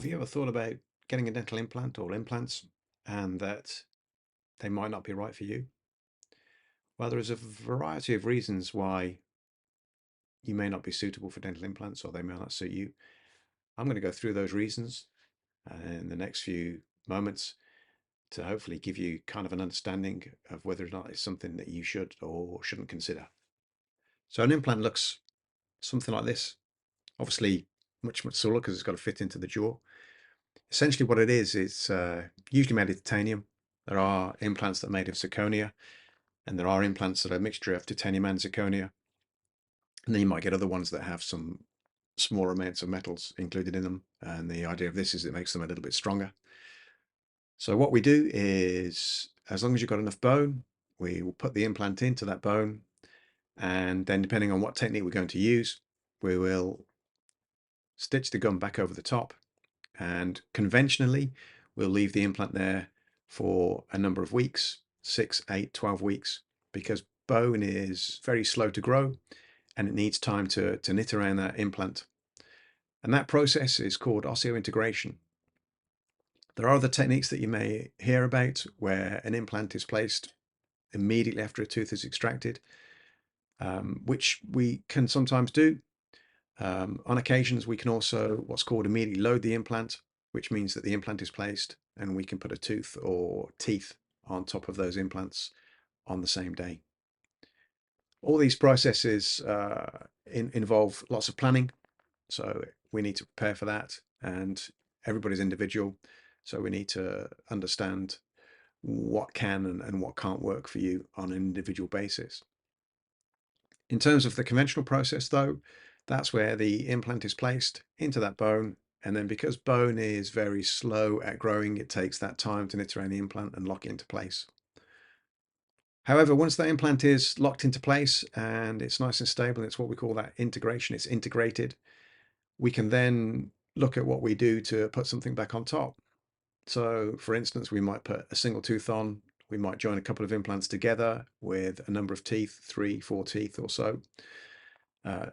Have you ever thought about getting a dental implant or implants and that they might not be right for you? Well, there is a variety of reasons why you may not be suitable for dental implants or they may not suit you. I'm going to go through those reasons in the next few moments to hopefully give you kind of an understanding of whether or not it's something that you should or shouldn't consider. So an implant looks something like this. Obviously, much smaller because it's got to fit into the jaw. Essentially what it is, it's usually made of titanium. There are implants that are made of zirconia, and there are implants that are a mixture of titanium and zirconia. And then you might get other ones that have some smaller amounts of metals included in them. And the idea of this is it makes them a little bit stronger. So what we do is, as long as you've got enough bone, we will put the implant into that bone. And then depending on what technique we're going to use, we will stitch the gum back over the top. And conventionally, we'll leave the implant there for a number of weeks, 6, 8, 12 weeks, because bone is very slow to grow and it needs time to knit around that implant. And that process is called osseointegration. There are other techniques that you may hear about where an implant is placed immediately after a tooth is extracted, which we can sometimes do. On occasions, we can also what's called immediately load the implant, which means that the implant is placed and we can put a tooth or teeth on top of those implants on the same day. All these processes involve lots of planning, so we need to prepare for that, and everybody's individual, so we need to understand what can and what can't work for you on an individual basis. In terms of the conventional process, though, that's where the implant is placed into that bone. And then because bone is very slow at growing, it takes that time to knit around the implant and lock it into place. However, once that implant is locked into place and it's nice and stable, it's what we call that integration, it's integrated, we can then look at what we do to put something back on top. So for instance, we might put a single tooth on, we might join a couple of implants together with a number of teeth, 3, 4 teeth or so,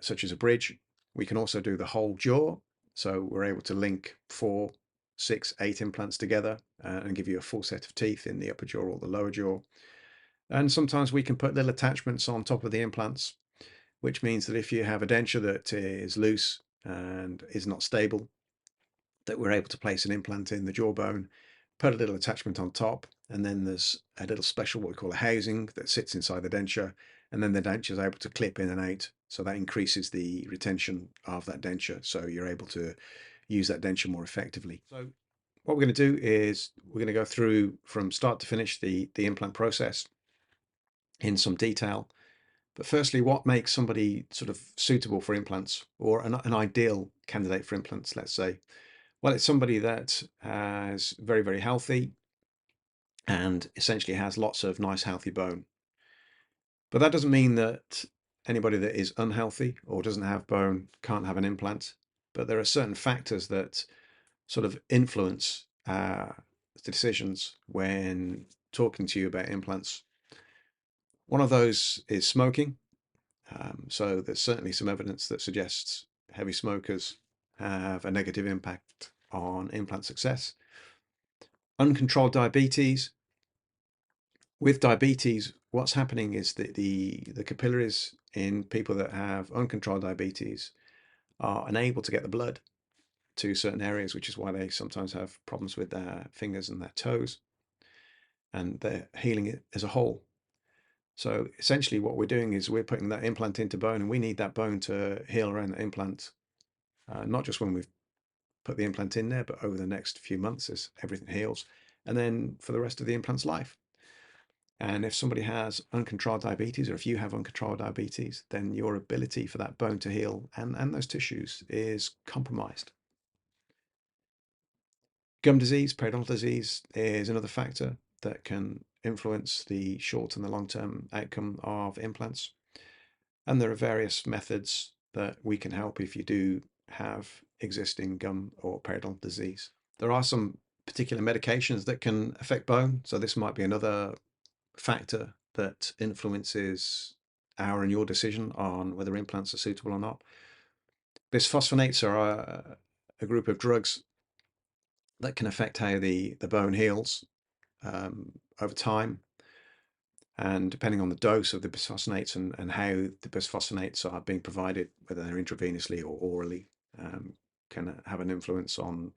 such as a bridge. We can also do the whole jaw. So we're able to link 4, 6, 8 implants together and give you a full set of teeth in the upper jaw or the lower jaw. And sometimes we can put little attachments on top of the implants, which means that if you have a denture that is loose and is not stable, that we're able to place an implant in the jawbone, put a little attachment on top, and then there's a little special, what we call a housing, that sits inside the denture, and then the denture is able to clip in and out. So that increases the retention of that denture. So you're able to use that denture more effectively. So what we're going to do is we're going to go through from start to finish the implant process in some detail. But firstly, what makes somebody sort of suitable for implants or an ideal candidate for implants, let's say? Well, it's somebody that is very, very healthy and essentially has lots of nice, healthy bone. But that doesn't mean that anybody that is unhealthy or doesn't have bone can't have an implant. But there are certain factors that sort of influence the decisions when talking to you about implants. One of those is smoking. So there's certainly some evidence that suggests heavy smokers have a negative impact on implant success. Uncontrolled diabetes. With diabetes, what's happening is that the capillaries in people that have uncontrolled diabetes are unable to get the blood to certain areas, which is why they sometimes have problems with their fingers and their toes, and they're healing it as a whole. So essentially what we're doing is we're putting that implant into bone, and we need that bone to heal around the implant, not just when we've put the implant in there, but over the next few months as everything heals, and then for the rest of the implant's life. And if somebody has uncontrolled diabetes, or if you have uncontrolled diabetes, then your ability for that bone to heal and those tissues is compromised. Gum disease, periodontal disease is another factor that can influence the short and the long-term outcome of implants. And there are various methods that we can help if you do have existing gum or periodontal disease. There are some particular medications that can affect bone. So this might be another factor that influences our and your decision on whether implants are suitable or not. Bisphosphonates are a group of drugs that can affect how the bone heals over time. And depending on the dose of the bisphosphonates and how the bisphosphonates are being provided, whether they're intravenously or orally, can have an influence on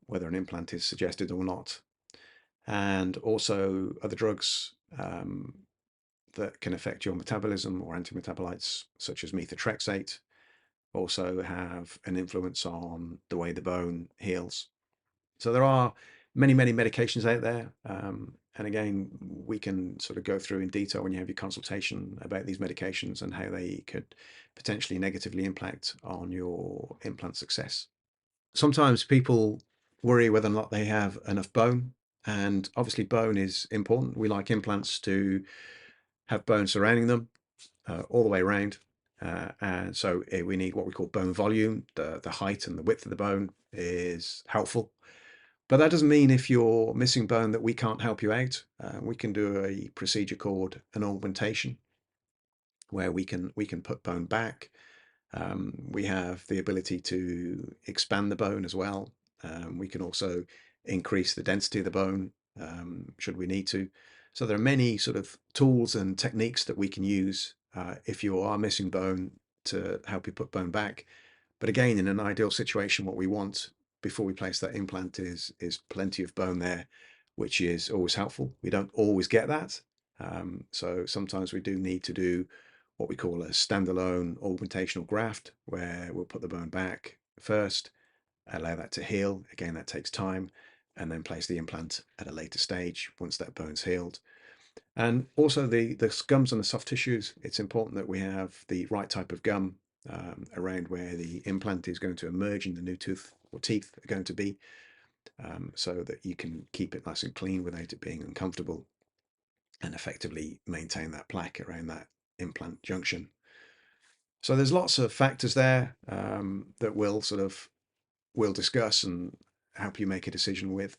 whether an implant is suggested or not. And also other drugs that can affect your metabolism or antimetabolites, such as methotrexate, also have an influence on the way the bone heals. So there are many, many medications out there. And again, we can sort of go through in detail when you have your consultation about these medications and how they could potentially negatively impact on your implant success. Sometimes people worry whether or not they have enough bone, and obviously bone is important. We like implants to have bone surrounding them all the way around. And so we need what we call bone volume. The height and the width of the bone is helpful. But that doesn't mean if you're missing bone that we can't help you out. We can do a procedure called an augmentation, where we can put bone back. We have the ability to expand the bone as well. We can also increase the density of the bone should we need to. So there are many sort of tools and techniques that we can use if you are missing bone to help you put bone back. But again, in an ideal situation, what we want before we place that implant is plenty of bone there, which is always helpful. We don't always get that. So sometimes we do need to do what we call a standalone augmentational graft, where we'll put the bone back first, allow that to heal. Again, that takes time, and then place the implant at a later stage once that bone's healed. And also the gums and the soft tissues, it's important that we have the right type of gum around where the implant is going to emerge and the new tooth or teeth are going to be, so that you can keep it nice and clean without it being uncomfortable, and effectively maintain that plaque around that implant junction. So there's lots of factors there that we'll discuss and help you make a decision with.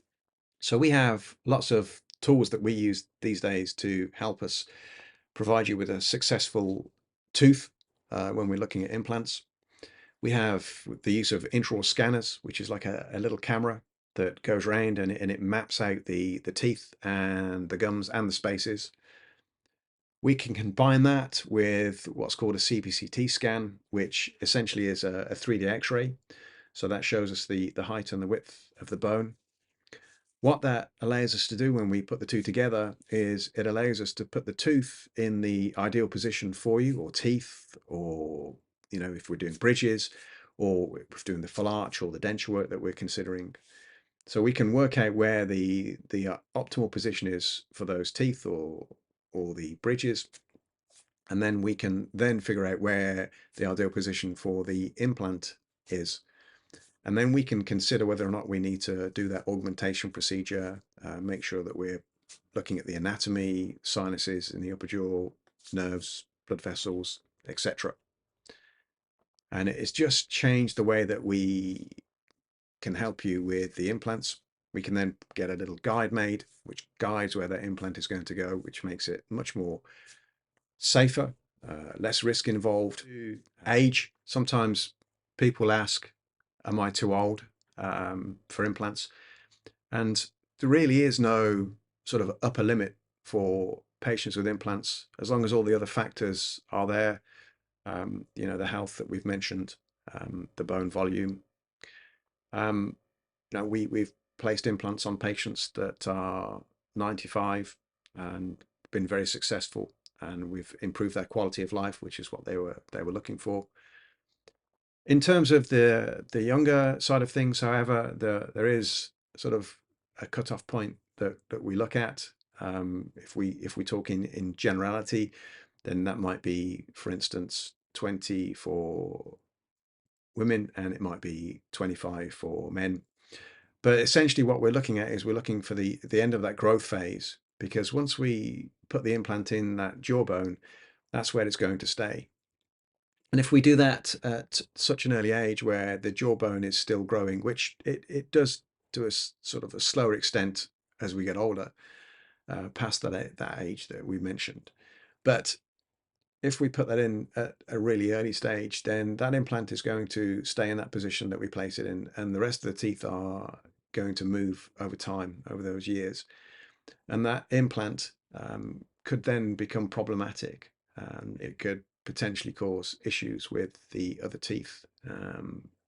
So we have lots of tools that we use these days to help us provide you with a successful tooth when we're looking at implants. We have the use of intraoral scanners, which is like a little camera that goes around and it maps out the teeth and the gums and the spaces. We can combine that with what's called a CBCT scan, which essentially is a 3D X-ray. So that shows us the height and the width of the bone. What that allows us to do when we put the two together is it allows us to put the tooth in the ideal position for you, or teeth, or if we're doing bridges, or if we're doing the full arch or the denture work that we're considering. So we can work out where the optimal position is for those teeth or the bridges, and then we can then figure out where the ideal position for the implant is. And then we can consider whether or not we need to do that augmentation procedure, make sure that we're looking at the anatomy, sinuses in the upper jaw, nerves, blood vessels, etc. And it's just changed the way that we can help you with the implants. We can then get a little guide made, which guides where that implant is going to go, which makes it much more safer, less risk involved. Age, sometimes people ask, am I too old for implants? And there really is no sort of upper limit for patients with implants, as long as all the other factors are there. The health that we've mentioned, the bone volume. We've placed implants on patients that are 95 and been very successful, and we've improved their quality of life, which is what they were looking for. In terms of the younger side of things, however, there is sort of a cutoff point that we look at. If we talk in generality, then that might be, for instance, 20 for women, and it might be 25 for men. But essentially what we're looking at is we're looking for the end of that growth phase, because once we put the implant in that jawbone, that's where it's going to stay. And if we do that at such an early age where the jawbone is still growing, which it does to a sort of a slower extent as we get older, past that age that we mentioned. But if we put that in at a really early stage, then that implant is going to stay in that position that we place it in, and the rest of the teeth are going to move over time, over those years. And that implant could then become problematic. It could potentially cause issues with the other teeth,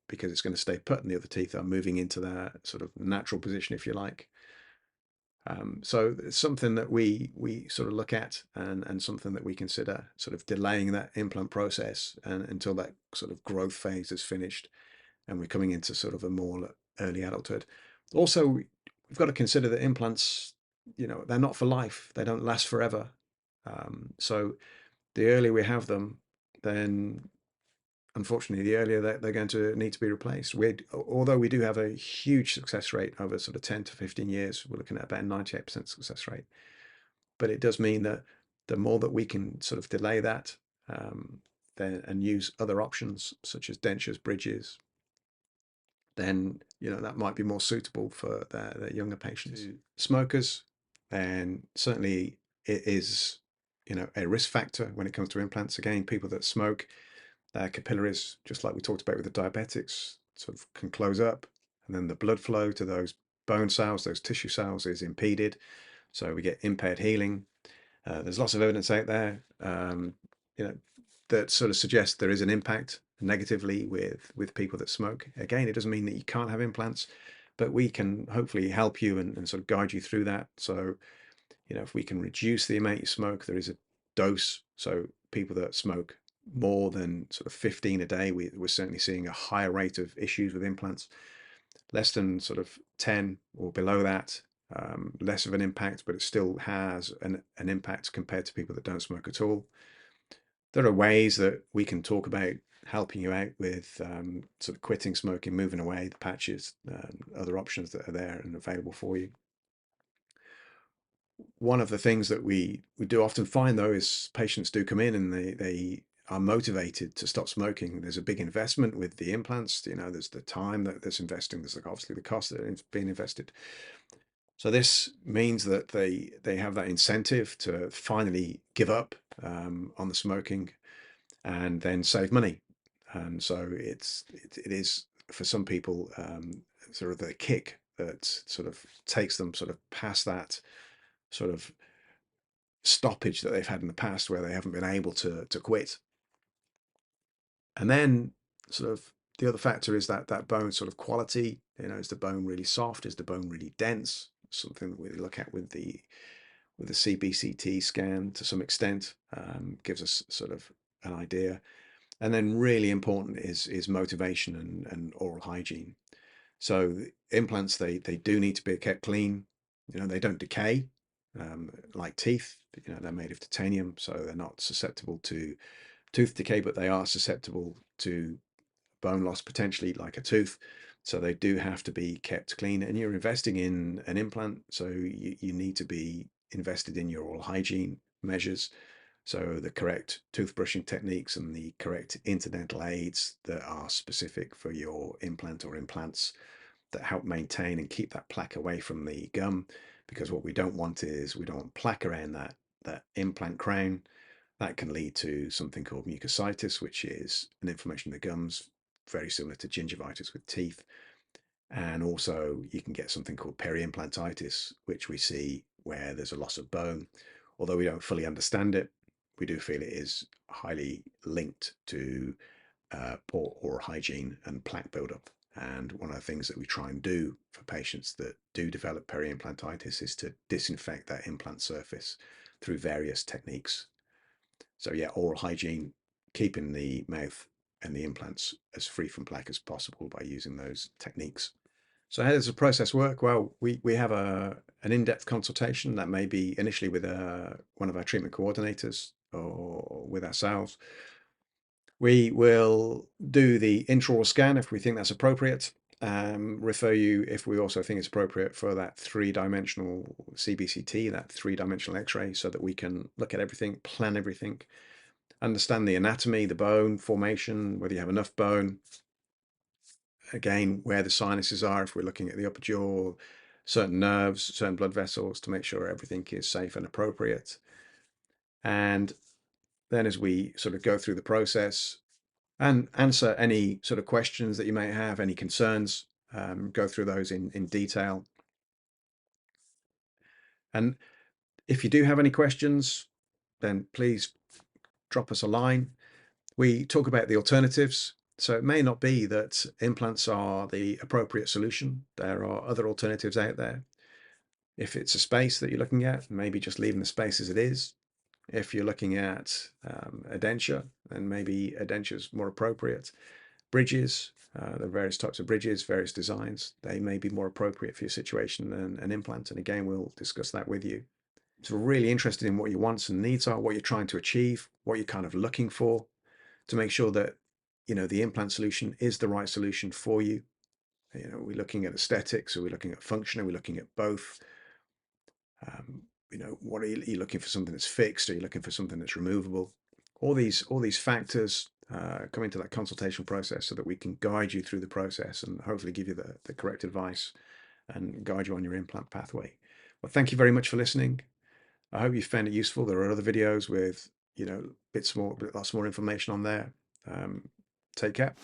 because it's going to stay put and the other teeth are moving into their sort of natural position, if you like. So it's something that we sort of look at, and something that we consider sort of delaying that implant process and until that sort of growth phase is finished and we're coming into sort of a more early adulthood. Also, we've got to consider that implants, they're not for life. They don't last forever. So the earlier we have them, then unfortunately, the earlier that they're going to need to be replaced. Although we do have a huge success rate over sort of 10 to 15 years, we're looking at about 98% success rate. But it does mean that the more that we can sort of delay that, and use other options such as dentures, bridges, then that might be more suitable for their younger patients. Smokers, then certainly it is a risk factor when it comes to implants. Again, people that smoke, their capillaries, just like we talked about with the diabetics, sort of can close up, and then the blood flow to those bone cells, those tissue cells, is impeded. So we get impaired healing. There's lots of evidence out there, that sort of suggests there is an impact negatively with people that smoke. Again, it doesn't mean that you can't have implants, but we can hopefully help you and sort of guide you through that. So, if we can reduce the amount you smoke, there is a dose. So people that smoke more than sort of 15 a day, we're certainly seeing a higher rate of issues with implants. Less than sort of 10 or below that, less of an impact, but it still has an impact compared to people that don't smoke at all. There are ways that we can talk about helping you out with sort of quitting smoking, moving away, the patches, other options that are there and available for you. One of the things that we do often find, though, is patients do come in and they are motivated to stop smoking. There's a big investment with the implants. There's the time that there's investing. There's obviously the cost that is being invested. So this means that they have that incentive to finally give up on the smoking and then save money. And so it is for some people sort of the kick that sort of takes them sort of past that sort of stoppage that they've had in the past where they haven't been able to quit. And then sort of the other factor is that bone sort of quality. Is the bone really soft? Is the bone really dense? Something that we look at with the CBCT scan to some extent, gives us sort of an idea. And then really important is motivation and oral hygiene. So implants, they do need to be kept clean. They don't decay like teeth. They're made of titanium, so they're not susceptible to tooth decay, but they are susceptible to bone loss potentially like a tooth. So they do have to be kept clean. And you're investing in an implant, so you need to be invested in your oral hygiene measures. So the correct toothbrushing techniques and the correct interdental aids that are specific for your implant or implants that help maintain and keep that plaque away from the gum. Because what we don't want is we don't want plaque around that implant crown. That can lead to something called mucositis, which is an inflammation of the gums, very similar to gingivitis with teeth. And also you can get something called peri-implantitis, which we see where there's a loss of bone. Although we don't fully understand it, we do feel it is highly linked to poor oral hygiene and plaque buildup. And one of the things that we try and do for patients that do develop peri-implantitis is to disinfect that implant surface through various techniques. So yeah, oral hygiene, keeping the mouth and the implants as free from plaque as possible by using those techniques. So how does the process work? Well, we have an in-depth consultation that may be initially with one of our treatment coordinators or with ourselves. We will do the intraoral scan if we think that's appropriate. Refer you if we also think it's appropriate for that three-dimensional CBCT, that three-dimensional X-ray, so that we can look at everything, plan everything, understand the anatomy, the bone formation, whether you have enough bone, again, where the sinuses are, if we're looking at the upper jaw, certain nerves, certain blood vessels, to make sure everything is safe and appropriate. And then as we sort of go through the process and answer any sort of questions that you may have, any concerns, go through those in detail. And if you do have any questions, then please drop us a line. We talk about the alternatives. So it may not be that implants are the appropriate solution. There are other alternatives out there. If it's a space that you're looking at, maybe just leaving the space as it is. If you're looking at a denture, then maybe a denture is more appropriate. Bridges, there are various types of bridges, various designs. They may be more appropriate for your situation than an implant. And again, we'll discuss that with you. So we're really interested in what your wants and needs are, what you're trying to achieve, what you're kind of looking for, to make sure that the implant solution is the right solution for you. We're looking at aesthetics, are we looking at function, are we looking at both? What are you looking for? Something that's fixed? Are you looking for something that's removable? All these factors come into that consultation process so that we can guide you through the process and hopefully give you the correct advice and guide you on your implant pathway. Well, thank you very much for listening. I hope you found it useful. There are other videos with lots more information on there. Take care.